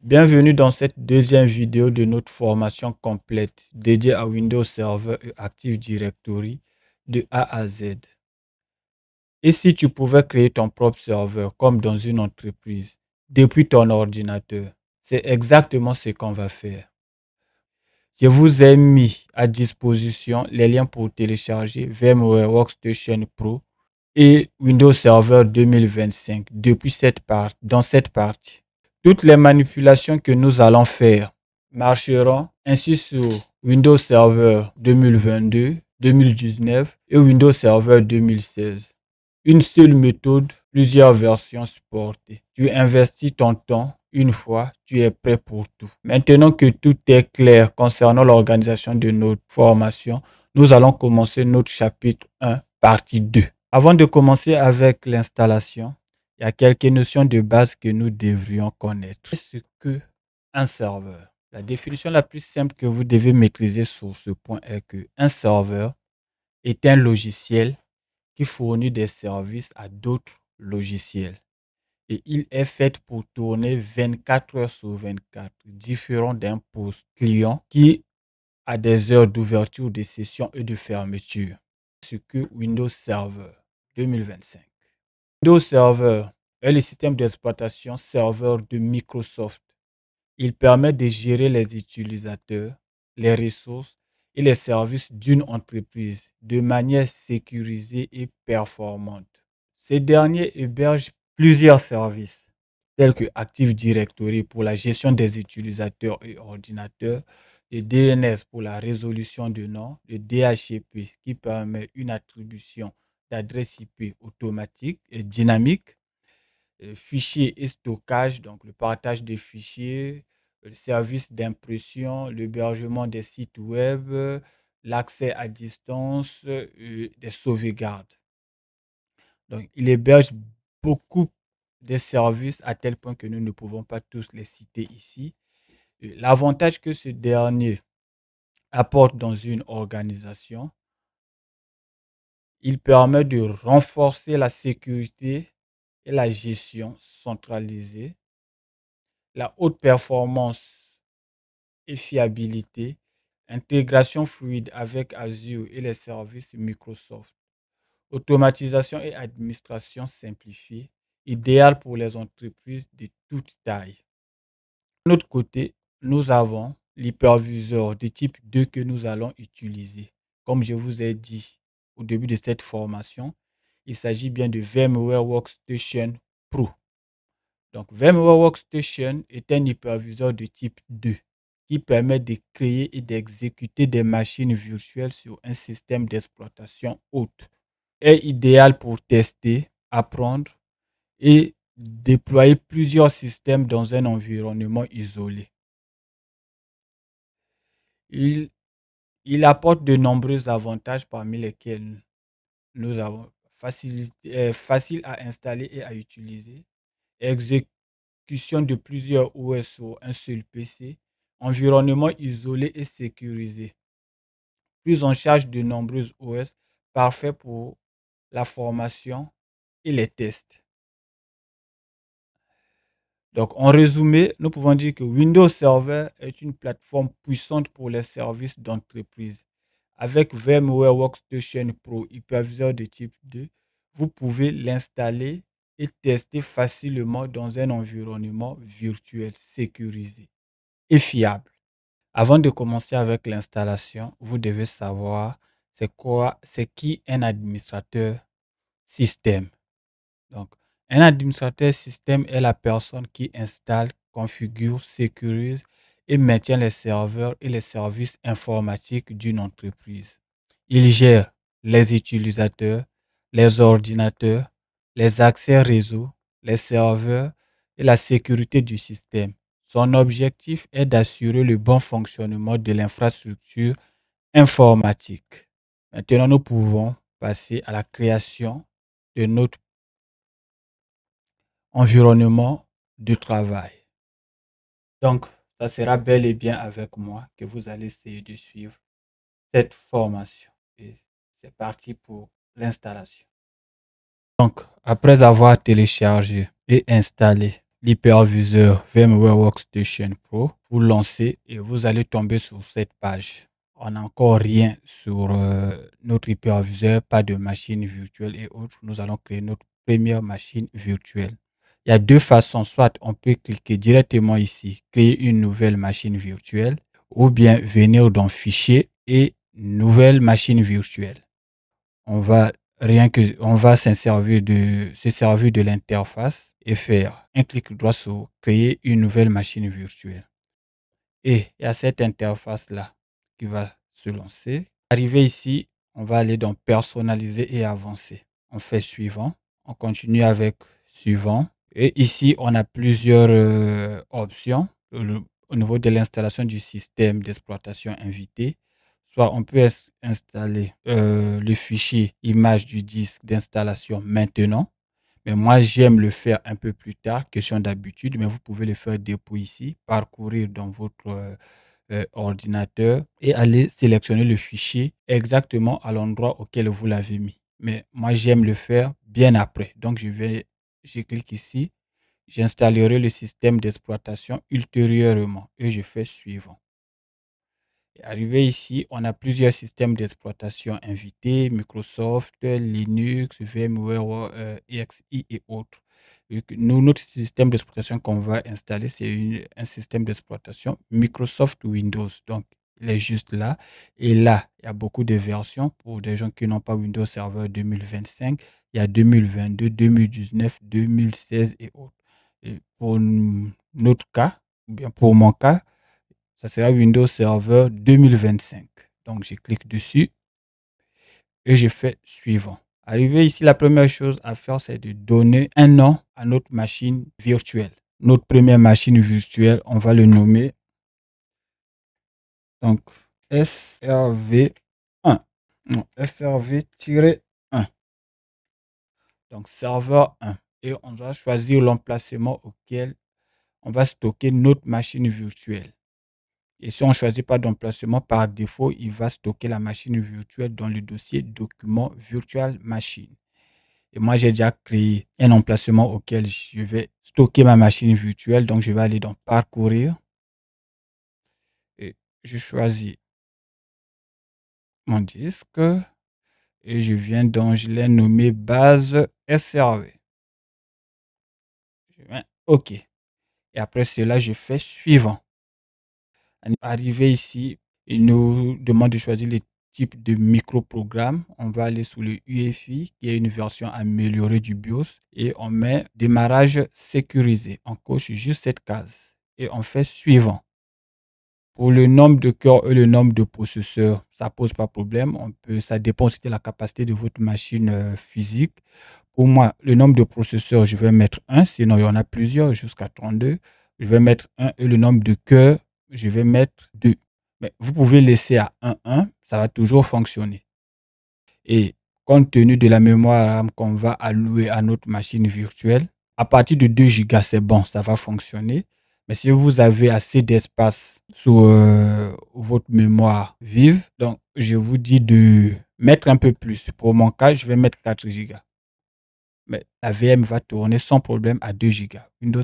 Bienvenue dans cette deuxième vidéo de notre formation complète dédiée à Windows Server et Active Directory de A à Z. Et si tu pouvais créer ton propre serveur comme dans une entreprise depuis ton ordinateur, c'est exactement ce qu'on va faire. Je vous ai mis à disposition les liens pour télécharger VMware Workstation Pro et Windows Server 2025 dans cette partie. Toutes les manipulations que nous allons faire marcheront ainsi sur Windows Server 2022, 2019 et Windows Server 2016. Une seule méthode, plusieurs versions supportées. Tu investis ton temps une fois, tu es prêt pour tout. Maintenant que tout est clair concernant l'organisation de notre formation, nous allons commencer notre chapitre 1, partie 2. Avant de commencer avec l'installation, il y a quelques notions de base que nous devrions connaître. Qu'est-ce que un serveur? La définition la plus simple que vous devez maîtriser sur ce point est que un serveur est un logiciel qui fournit des services à d'autres logiciels. Et il est fait pour tourner 24 heures sur 24, différent d'un poste client qui a des heures d'ouverture de session et de fermeture. Ce que Windows Server 2025. Windows Server est le système d'exploitation serveur de Microsoft. Il permet de gérer les utilisateurs, les ressources et les services d'une entreprise de manière sécurisée et performante. Ces derniers hébergent plusieurs services tels que Active Directory pour la gestion des utilisateurs et ordinateurs, le DNS pour la résolution de noms, le DHCP qui permet une attribution d'adresse IP automatique et dynamique, fichiers et stockage, donc le partage des fichiers, le service d'impression, l'hébergement des sites web, l'accès à distance, des sauvegardes. Donc, il héberge beaucoup de services à tel point que nous ne pouvons pas tous les citer ici. L'avantage que ce dernier apporte dans une organisation, il permet de renforcer la sécurité et la gestion centralisée, la haute performance et fiabilité, intégration fluide avec Azure et les services Microsoft, automatisation et administration simplifiée, idéal pour les entreprises de toute taille. De l'autre côté, nous avons l'hyperviseur de type 2 que nous allons utiliser. Comme je vous ai dit au début de cette formation, il s'agit bien de VMware Workstation Pro. Donc, VMware Workstation est un hyperviseur de type 2 qui permet de créer et d'exécuter des machines virtuelles sur un système d'exploitation haute. Est idéal pour tester, apprendre et déployer plusieurs systèmes dans un environnement isolé. Il, il apporte de nombreux avantages parmi lesquels nous avons facile à installer et à utiliser, exécution de plusieurs OS sur un seul PC, environnement isolé et sécurisé, prise en charge de nombreux OS, parfait pour la formation et les tests. Donc, en résumé, nous pouvons dire que Windows Server est une plateforme puissante pour les services d'entreprise. Avec VMware Workstation Pro hyperviseur de type 2, vous pouvez l'installer et tester facilement dans un environnement virtuel sécurisé et fiable. Avant de commencer avec l'installation, vous devez savoir c'est qui un administrateur système. Donc, un administrateur système est la personne qui installe, configure, sécurise et maintient les serveurs et les services informatiques d'une entreprise. Il gère les utilisateurs, les ordinateurs, les accès réseau, les serveurs et la sécurité du système. Son objectif est d'assurer le bon fonctionnement de l'infrastructure informatique. Maintenant, nous pouvons passer à la création de notre environnement de travail. Donc, ça sera bel et bien avec moi que vous allez essayer de suivre cette formation. Et c'est parti pour l'installation. Donc, après avoir téléchargé et installé l'hyperviseur VMware Workstation Pro. Vous lancez et vous allez tomber sur cette page. On n'a encore rien sur notre hyperviseur, pas de machine virtuelle et autres. Nous allons créer notre première machine virtuelle. Il y a deux façons. Soit on peut cliquer directement ici, créer une nouvelle machine virtuelle, ou bien venir dans Fichier et Nouvelle machine virtuelle. On va on va se servir de l'interface et faire un clic droit sur Créer une nouvelle machine virtuelle. Et il y a cette interface-là qui va se lancer. Arrivé ici, on va aller dans Personnaliser et avancer. On fait suivant. On continue avec suivant. Et ici, on a plusieurs options au niveau de l'installation du système d'exploitation invité. Soit on peut installer le fichier image du disque d'installation maintenant. Mais moi, j'aime le faire un peu plus tard, question d'habitude, mais vous pouvez le faire depuis ici, parcourir dans votre ordinateur et aller sélectionner le fichier exactement à l'endroit auquel vous l'avez mis. Mais moi, j'aime le faire bien après. Donc, je clique ici, j'installerai le système d'exploitation ultérieurement et je fais suivant. Arrivé ici, on a plusieurs systèmes d'exploitation invités, Microsoft, Linux, VMware, EXE et autres. Nous, notre système d'exploitation qu'on va installer, c'est un système d'exploitation Microsoft Windows. Donc, il est juste là. Et là, il y a beaucoup de versions pour des gens qui n'ont pas Windows Server 2025. Il y a 2022, 2019, 2016 et autres. Et pour notre cas, ou bien pour mon cas, ça sera Windows Server 2025. Donc, je clique dessus et je fais suivant. Arrivé ici, la première chose à faire, c'est de donner un nom à notre machine virtuelle. Notre première machine virtuelle, on va le nommer donc SRV1. Non, SRV-1. Donc, serveur 1. Et on va choisir l'emplacement auquel on va stocker notre machine virtuelle. Et si on ne choisit pas d'emplacement, par défaut, il va stocker la machine virtuelle dans le dossier document virtual machine. Et moi, j'ai déjà créé un emplacement auquel je vais stocker ma machine virtuelle. Donc, je vais aller dans Parcourir et je choisis mon disque et je l'ai nommé base SRV. Je mets OK. Et après cela, je fais suivant. Arrivé ici, il nous demande de choisir le type de microprogramme. On va aller sur le UEFI, qui est une version améliorée du BIOS, et on met démarrage sécurisé. On coche juste cette case et on fait suivant. Pour le nombre de cœurs et le nombre de processeurs, ça pose pas problème. Ça dépend aussi de la capacité de votre machine physique. Pour moi, le nombre de processeurs, je vais mettre 1, sinon il y en a plusieurs, jusqu'à 32. Je vais mettre 1 et le nombre de cœurs, je vais mettre 2. Mais vous pouvez laisser à 1, ça va toujours fonctionner. Et compte tenu de la mémoire RAM qu'on va allouer à notre machine virtuelle, à partir de 2 Go, c'est bon, ça va fonctionner. Mais si vous avez assez d'espace sur votre mémoire vive, donc je vous dis de mettre un peu plus. Pour mon cas, je vais mettre 4 Go. Mais la VM va tourner sans problème à 2 Go.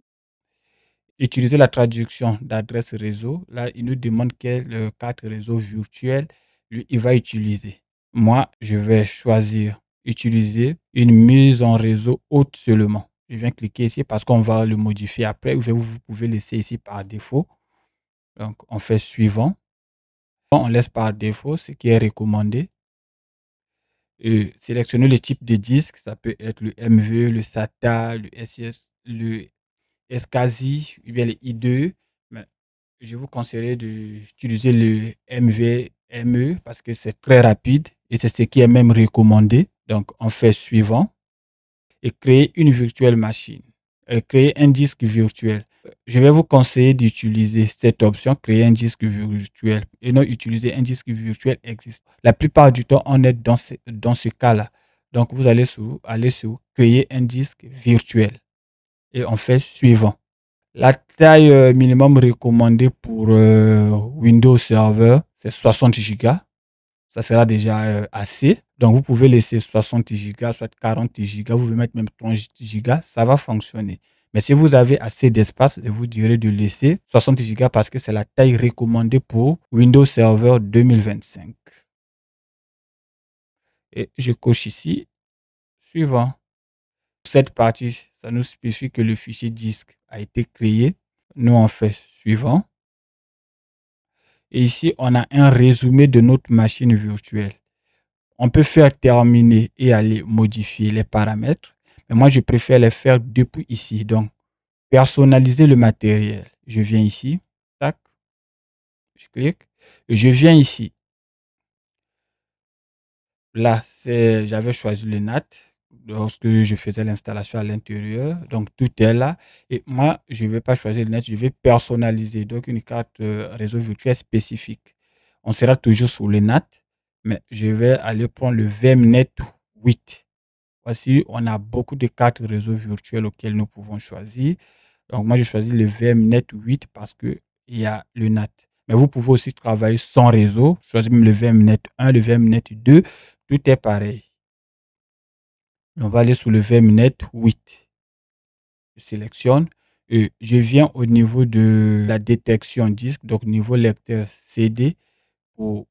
Utiliser la traduction d'adresse réseau. Là, il nous demande quelle carte réseau virtuelle il va utiliser. Moi, je vais choisir utiliser une mise en réseau haute seulement. Je viens cliquer ici parce qu'on va le modifier après. Vous pouvez laisser ici par défaut. Donc, on fait suivant. On laisse par défaut ce qui est recommandé. Et sélectionner le type de disque. Ça peut être le MV, le SATA, le SIS, le SCSI ou bien le I2. Mais je vous conseillerais d'utiliser le MVME parce que c'est très rapide et c'est ce qui est même recommandé. Donc, on fait suivant et créer une virtuelle machine. Créer un disque virtuel. Je vais vous conseiller d'utiliser cette option, créer un disque virtuel, et non utiliser un disque virtuel existant. La plupart du temps, on est dans ce cas-là. Donc, vous allez aller sur créer un disque virtuel et on fait suivant. La taille minimum recommandée pour Windows Server, c'est 60 Go. Ça sera déjà assez. Donc, vous pouvez laisser 60 Go, soit 40 Go. Vous pouvez mettre même 30 Go. Ça va fonctionner. Mais si vous avez assez d'espace, je vous dirais de laisser 60 Go parce que c'est la taille recommandée pour Windows Server 2025. Et je coche ici, suivant. Pour cette partie, ça nous spécifie que le fichier disque a été créé. Nous, on fait suivant. Et ici, on a un résumé de notre machine virtuelle. On peut faire terminer et aller modifier les paramètres. Mais moi, je préfère les faire depuis ici. Donc, personnaliser le matériel. Je viens ici. Tac, je clique. Je viens ici. Là, j'avais choisi le NAT lorsque je faisais l'installation à l'intérieur. Donc, tout est là. Et moi, je ne vais pas choisir le NAT, je vais personnaliser. Donc, une carte réseau virtuel spécifique. On sera toujours sur le NAT, mais je vais aller prendre le VMNet 8. Voici, on a beaucoup de cartes réseau virtuelles auxquelles nous pouvons choisir. Donc, moi, je choisis le VMNet 8 parce qu'il y a le NAT. Mais vous pouvez aussi travailler sans réseau. Choisir même le VMNet 1, le VMNet 2. Tout est pareil. On va aller sur le VMNet 8. Je sélectionne et je viens au niveau de la détection disque, donc niveau lecteur CD, pour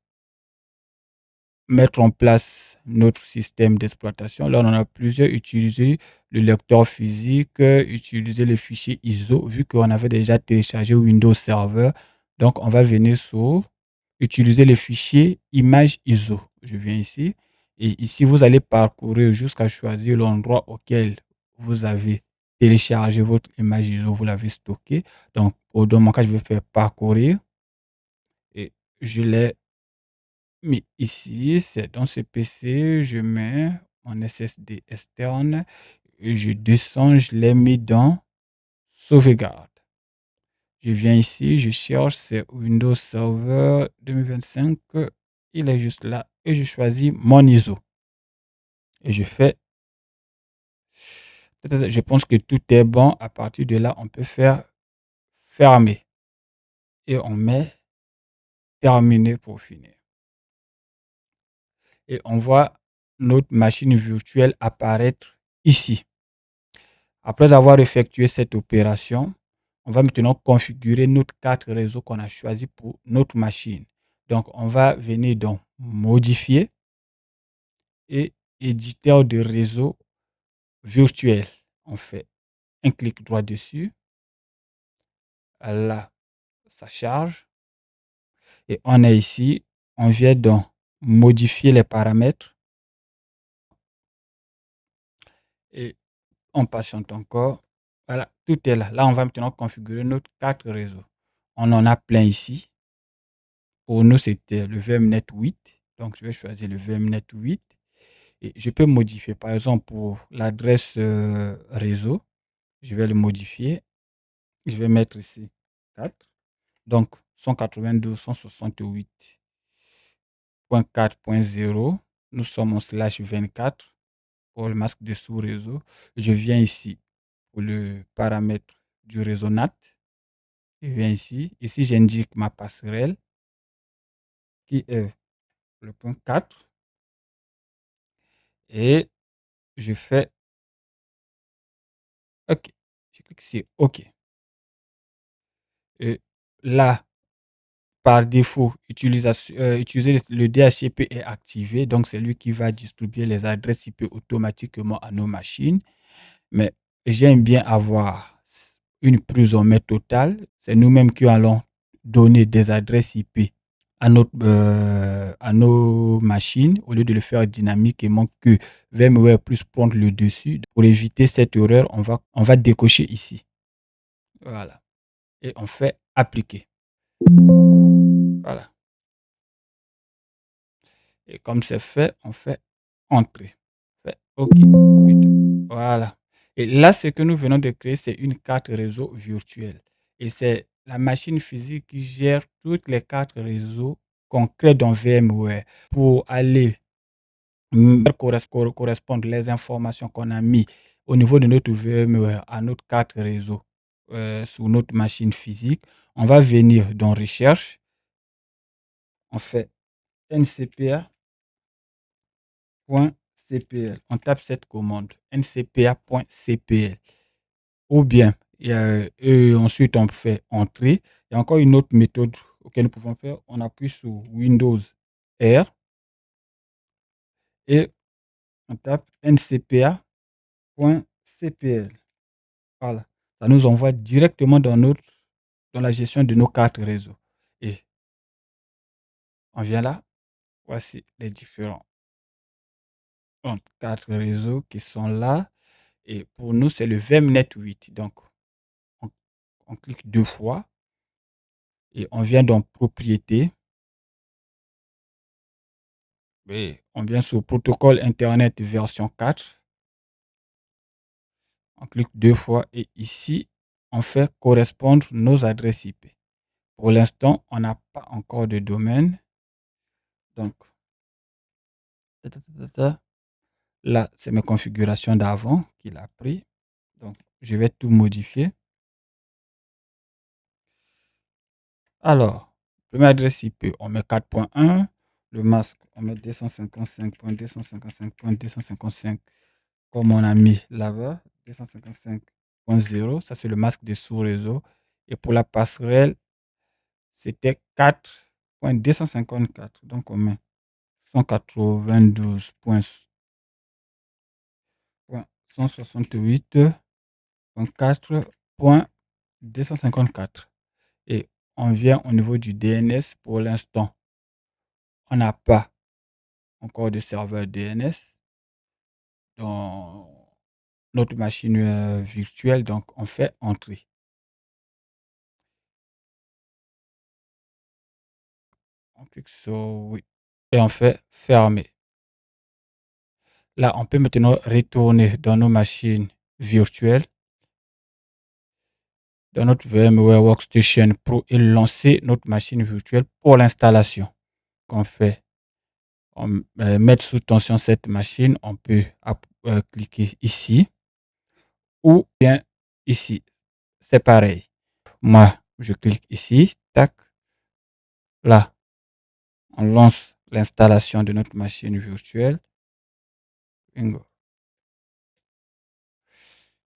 mettre en place notre système d'exploitation. Là, on en a plusieurs. Utiliser le lecteur physique, utiliser le fichier ISO, vu qu'on avait déjà téléchargé Windows Server. Donc, on va venir sur utiliser le fichier image ISO. Je viens ici. Et ici, vous allez parcourir jusqu'à choisir l'endroit auquel vous avez téléchargé votre image ISO, vous l'avez stocké. Donc, dans mon cas, je vais faire parcourir et je l'ai mis ici. C'est dans ce PC, je mets mon SSD externe et je descends, je l'ai mis dans sauvegarde. Je viens ici, je cherche, c'est Windows Server 2025. Il est juste là et je choisis mon ISO. Et je fais, je pense que tout est bon. À partir de là, on peut faire fermer. Et on met terminer pour finir. Et on voit notre machine virtuelle apparaître ici. Après avoir effectué cette opération, on va maintenant configurer notre carte réseau qu'on a choisi pour notre machine. Donc, on va venir dans modifier et éditeur de réseau virtuel. On fait un clic droit dessus. Là, ça charge. Et on est ici. On vient dans modifier les paramètres. Et on patiente encore. Voilà, tout est là. Là, on va maintenant configurer notre carte réseau. On en a plein ici. Pour nous, c'était le VMNet 8. Donc, je vais choisir le VMNet 8. Et je peux modifier. Par exemple, pour l'adresse réseau, je vais le modifier. Je vais mettre ici 4. Donc, 192.168.4.0. Nous sommes en /24 pour le masque de sous-réseau. Je viens ici pour le paramètre du réseau NAT. Je viens ici. Ici, j'indique ma passerelle qui est le point 4. Et je fais OK. Je clique sur OK. Et là, par défaut, utiliser le DHCP est activé. Donc, c'est lui qui va distribuer les adresses IP automatiquement à nos machines. Mais j'aime bien avoir une prise en main totale. C'est nous-mêmes qui allons donner des adresses IP à nos machines au lieu de le faire dynamiquement que VMware puisse prendre le dessus. Pour éviter cette erreur, on va décocher ici. Voilà. Et on fait appliquer. Voilà. Et comme c'est fait, on fait entrer. Fait OK. Voilà. Et là, ce que nous venons de créer, c'est une carte réseau virtuelle. Et c'est la machine physique qui gère toutes les cartes réseau qu'on crée dans VMware pour aller faire correspondre les informations qu'on a mis au niveau de notre VMware à notre carte réseau sur notre machine physique. On va venir dans recherche. On fait ncpa.cpl. On tape cette commande ncpa.cpl. ou bien, et ensuite on fait entrée. Il y a encore une autre méthode auquel nous pouvons faire. On appuie sur Windows R et on tape ncpa.cpl. Voilà. Ça nous envoie directement dans la gestion de nos cartes réseau. Et on vient là. Voici les différents cartes réseau qui sont là. Et pour nous, c'est le VMnet 8. Donc, on, on clique deux fois et on vient dans propriété. Et on vient sur protocole Internet version 4. On clique deux fois et ici, on fait correspondre nos adresses IP. Pour l'instant, on n'a pas encore de domaine. Donc, là, c'est mes configurations d'avant qu'il a pris. Donc, je vais tout modifier. Alors, première adresse IP, on met 4.1. Le masque, on met 255.255.255 comme on a mis là-bas. 255.0, ça c'est le masque de sous-réseau. Et pour la passerelle, c'était 4.254. Donc, on met 192.168.4.254. Et on vient au niveau du DNS. Pour l'instant, on n'a pas encore de serveur DNS dans notre machine virtuelle. Donc, on fait entrer. On clique sur oui. Et on fait fermer. Là, on peut maintenant retourner dans nos machines virtuelles, dans notre VMware Workstation Pro et lancer notre machine virtuelle pour l'installation. Qu'on fait, on mettre sous tension cette machine, on peut cliquer ici ou bien ici. C'est pareil. Moi, je clique ici, tac. Là, on lance l'installation de notre machine virtuelle. Bingo.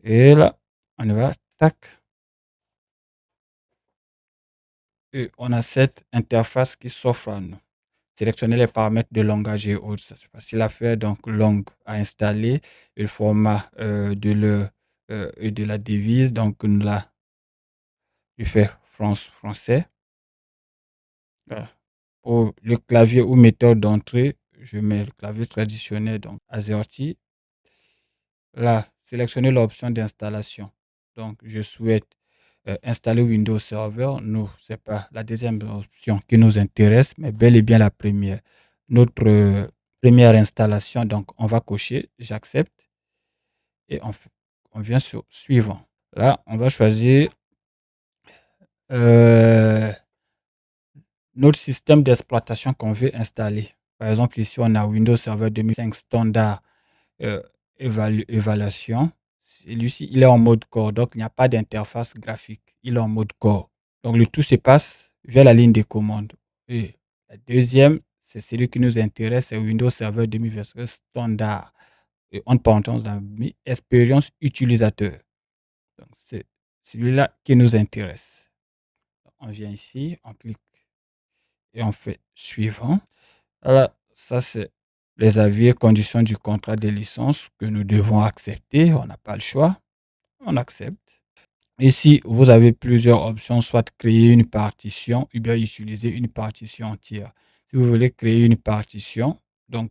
Et là, on y va, tac. Et on a cette interface qui s'offre à nous. Sélectionner les paramètres de langage et autres, ça c'est facile à faire. Donc, langue à installer, et le format de la devise. Donc là, je fais français. Voilà. Pour le clavier ou méthode d'entrée, je mets le clavier traditionnel, donc AZERTY. Là, sélectionnez l'option d'installation. Donc, je souhaite installer Windows Server. Nous, ce n'est pas la deuxième option qui nous intéresse, mais bel et bien la première. Notre première installation, donc on va cocher j'accepte et on vient sur suivant. Là, on va choisir euh, notre système d'exploitation qu'on veut installer. Par exemple, ici, on a Windows Server 2005 standard euh, évaluation. Celui-ci, il est en mode core, donc il n'y a pas d'interface graphique. Il est en mode core. Donc, le tout se passe via la ligne de commande. Et la deuxième, c'est celui qui nous intéresse, c'est Windows Server 2021 standard. Et entre parenthèses, on a mis expérience utilisateur. Donc, c'est celui-là qui nous intéresse. On vient ici, on clique et on fait suivant. Alors, ça, c'est les avis et conditions du contrat de licence que nous devons accepter. On n'a pas le choix. On accepte. Ici, vous avez plusieurs options, soit créer une partition ou bien utiliser une partition entière. Si vous voulez créer une partition, donc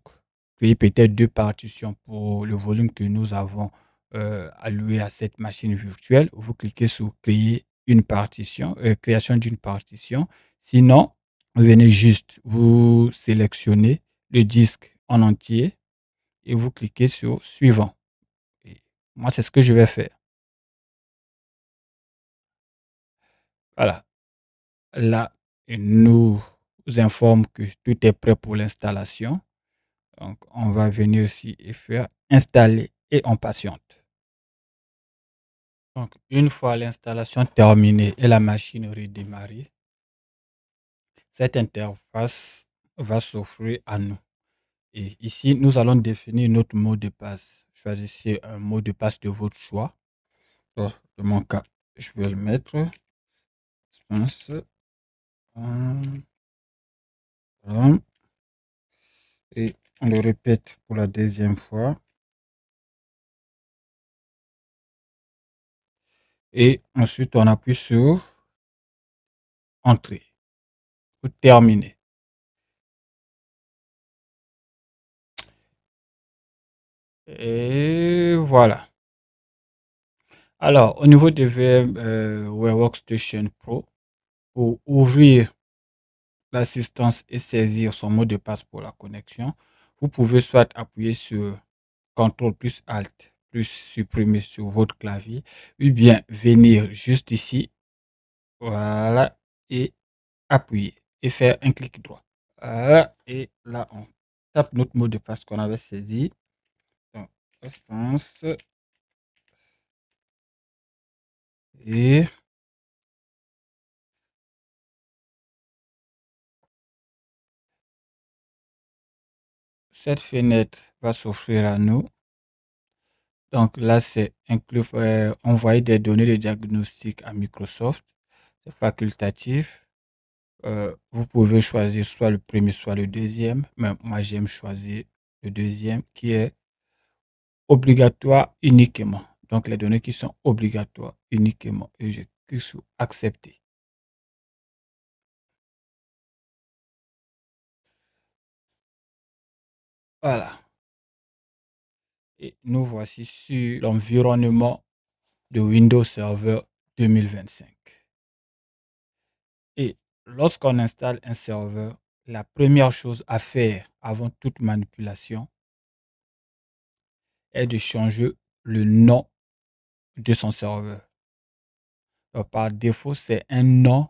créer peut-être deux partitions pour le volume que nous avons alloué à cette machine virtuelle, vous cliquez sur créer une partition, création d'une partition. Sinon, vous venez juste, vous sélectionnez le disque en entier et vous cliquez sur suivant. Et moi, c'est ce que je vais faire. Voilà. Là, il nous informe que tout est prêt pour l'installation. Donc, on va venir ici et faire installer et on patiente. Donc, une fois l'installation terminée et la machine redémarrée, cette interface va s'offrir à nous. Et ici, nous allons définir notre mot de passe. Choisissez un mot de passe de votre choix. de mon cas, je vais le mettre. Espace. Voilà. Et on le répète pour la deuxième fois. Et ensuite, on appuie sur Entrée pour terminer. Et voilà. Alors, au niveau de VMware Workstation Pro, pour ouvrir l'assistance et saisir son mot de passe pour la connexion, vous pouvez soit appuyer sur CTRL plus Alt plus supprimer sur votre clavier, ou bien venir juste ici, voilà, et appuyer et faire un clic droit. Voilà, et là, on tape notre mot de passe qu'on avait saisi. Donc, espace et cette fenêtre va s'offrir à nous. Donc là, c'est inclure, envoyer des données de diagnostic à Microsoft. C'est facultatif. Vous pouvez choisir soit le premier, soit le deuxième. Mais moi, j'aime choisir le deuxième qui est obligatoire uniquement. Donc les données qui sont obligatoires uniquement. Et je clique sur accepter. Voilà. Et nous voici sur l'environnement de Windows Server 2025. Et lorsqu'on installe un serveur, la première chose à faire avant toute manipulation est de changer le nom de son serveur. Donc, par défaut, c'est un nom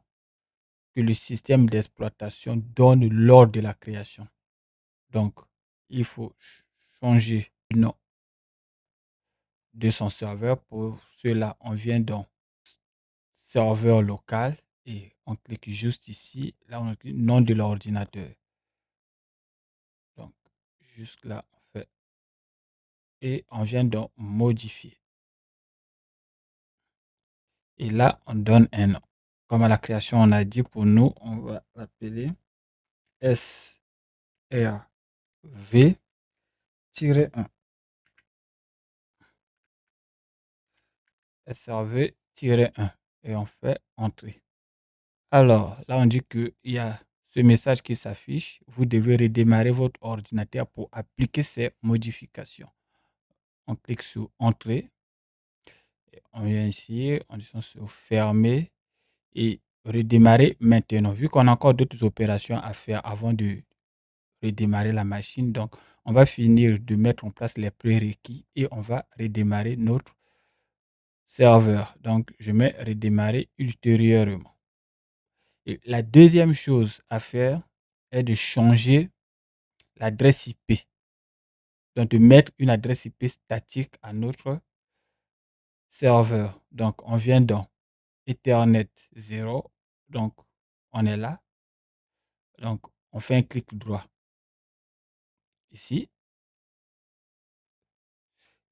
que le système d'exploitation donne lors de la création. Donc, il faut changer le nom de son serveur. Pour cela, on vient dans serveur local et on clique juste ici. Là, on clique nom de l'ordinateur. Donc, juste là, on fait et on vient donc modifier. Et là, on donne un nom. Comme à la création, on a dit pour nous, on va l'appeler SRV-1. SRV-1. Et on fait entrer. Alors, là, on dit qu'il y a ce message qui s'affiche. Vous devez redémarrer votre ordinateur pour appliquer ces modifications. On clique sur Entrée. On vient ici, on dit sur Fermer et redémarrer maintenant. Vu qu'on a encore d'autres opérations à faire avant de redémarrer la machine, donc on va finir de mettre en place les prérequis et on va redémarrer notre serveur. Donc, je mets redémarrer ultérieurement. Et la deuxième chose à faire est de changer l'adresse IP. Donc, de mettre une adresse IP statique à notre serveur. Donc, on vient dans Ethernet 0. Donc, on est là. Donc, on fait un clic droit ici.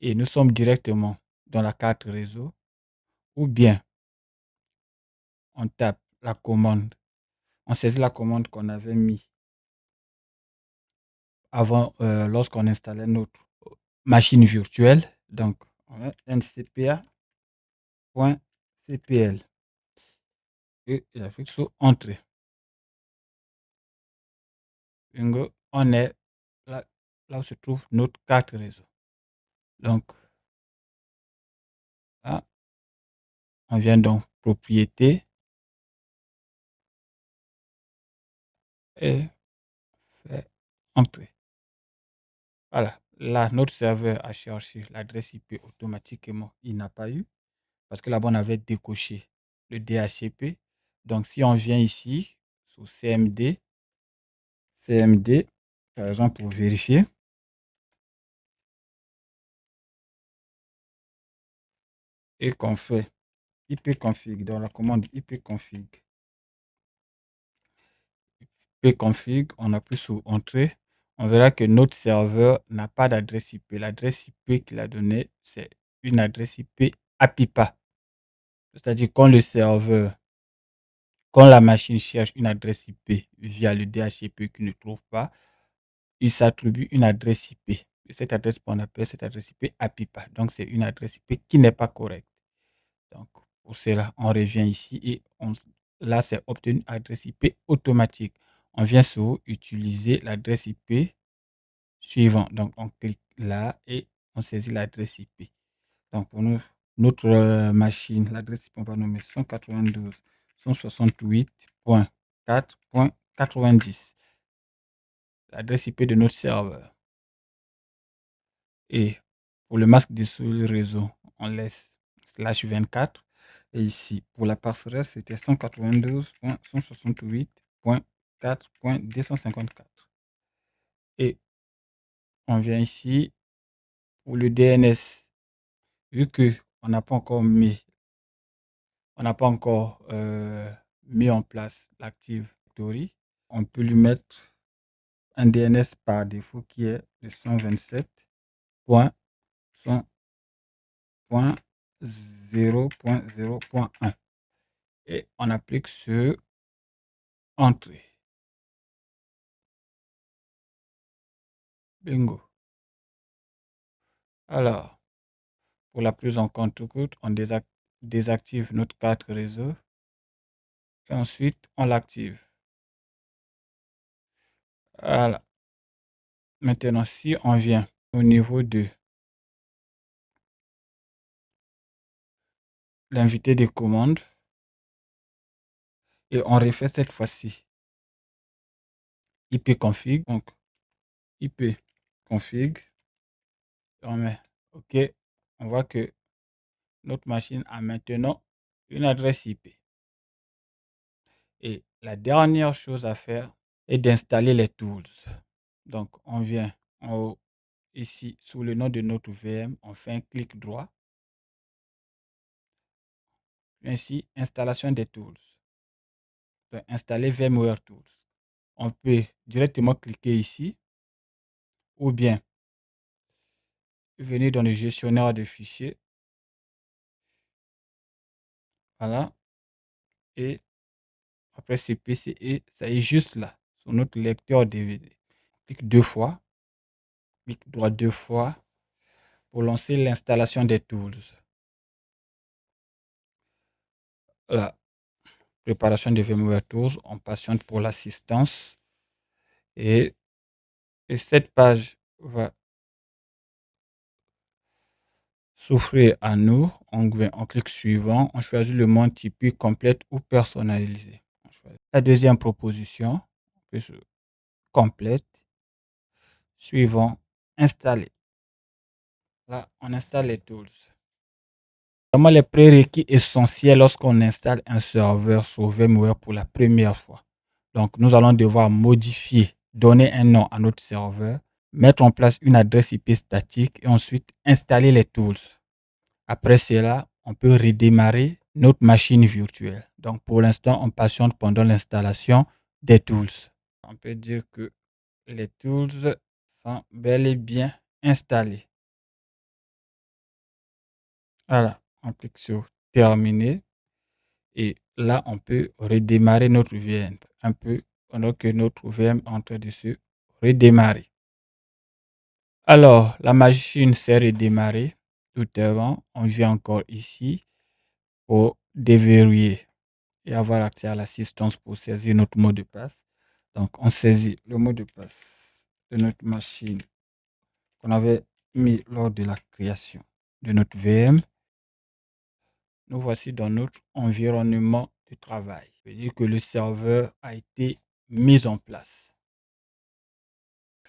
Et nous sommes directement dans la carte réseau. Ou bien, on tape la commande. On saisit la commande qu'on avait mis avant, lorsqu'on installait notre machine virtuelle. Donc, on met ncpa.cpl. Et j'appuie sur Entrée. Bingo, on est là, là où se trouve notre carte réseau. Donc, là, on vient dans Propriété et fait Entrer. Voilà. Là, notre serveur a cherché l'adresse IP automatiquement. Il n'a pas eu parce que là-bas, on avait décoché le DHCP. Donc, si on vient ici sur CMD, par exemple, pour vérifier, et qu'on fait ipconfig dans la commande ipconfig, on appuie sur Entrée, on verra que notre serveur n'a pas d'adresse IP. L'adresse IP qu'il a donnée, c'est une adresse IP APIPA. C'est-à-dire quand la machine cherche une adresse IP via le DHCP qu'il ne trouve pas, il s'attribue une adresse IP. Et cette adresse, on appelle cette adresse IP APIPA. Donc, c'est une adresse IP qui n'est pas correcte. Donc, pour cela, on revient ici et là, c'est obtenu adresse IP automatique. On vient sur utiliser l'adresse IP suivant. Donc, on clique là et on saisit l'adresse IP. Donc, pour nous, notre machine, l'adresse IP, on va nommer 192.168.4.90. L'adresse IP de notre serveur. Et pour le masque de sous le réseau, on laisse /24. Et ici, pour la passerelle, c'était 192.168.4.254. Et on vient ici pour le DNS. Vu que on n'a pas encore mis en place l'Active Directory, on peut lui mettre un DNS par défaut qui est le 127.100.0.1 et on applique sur Entrée. Bingo. Alors, pour la prise en compte tout court, on désactive notre carte réseau et ensuite on l'active. Voilà. Maintenant, si on vient au niveau de l'invité des commandes et on refait cette fois-ci ipconfig. Donc, ipconfig. On met OK. On voit que notre machine a maintenant une adresse IP. Et la dernière chose à faire est d'installer les tools. Donc, on vient en haut ici sous le nom de notre VM, on fait un clic droit. Ainsi, installation des tools. Donc, installer VMware Tools. On peut directement cliquer ici ou bien venir dans le gestionnaire de fichiers. Voilà. Et après c'est PCE, ça est juste là, sur notre lecteur DVD. Clique deux fois. Clique droit deux fois pour lancer l'installation des tools. La préparation de VMware Tools, on patiente pour l'assistance et cette page va s'offrir à nous. On clique suivant, on choisit le mode typique complète ou personnalisé. La deuxième proposition, complète, suivant, installer. Là, on installe les tools. Vraiment les prérequis essentiels lorsqu'on installe un serveur sur VMware pour la première fois. Donc, nous allons devoir modifier, donner un nom à notre serveur, mettre en place une adresse IP statique et ensuite installer les tools. Après cela, on peut redémarrer notre machine virtuelle. Donc, pour l'instant, on patiente pendant l'installation des tools. On peut dire que les tools sont bel et bien installés. Voilà, on clique sur terminer et là, on peut redémarrer notre VM un peu pendant que notre VM est en train de se redémarrer. Alors, la machine s'est redémarrée. Tout est bon. On vient encore ici pour déverrouiller et avoir accès à l'assistance pour saisir notre mot de passe. Donc, on saisit le mot de passe de notre machine qu'on avait mis lors de la création de notre VM. Nous voici dans notre environnement de travail. Ça veut dire que le serveur a été mis en place.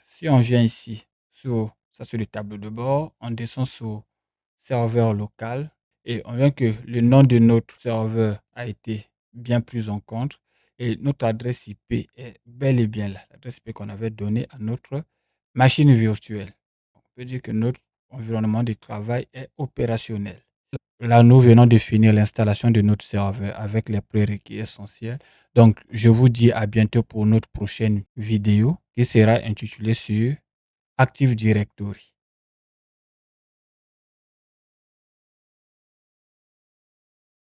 Si on vient ici, ça c'est le tableau de bord, on descend sur serveur local et on voit que le nom de notre serveur a été bien pris en compte et notre adresse IP est bel et bien là, l'adresse IP qu'on avait donnée à notre machine virtuelle. On peut dire que notre environnement de travail est opérationnel. Là, nous venons de finir l'installation de notre serveur avec les prérequis essentiels. Donc, je vous dis à bientôt pour notre prochaine vidéo qui sera intitulée sur Active Directory.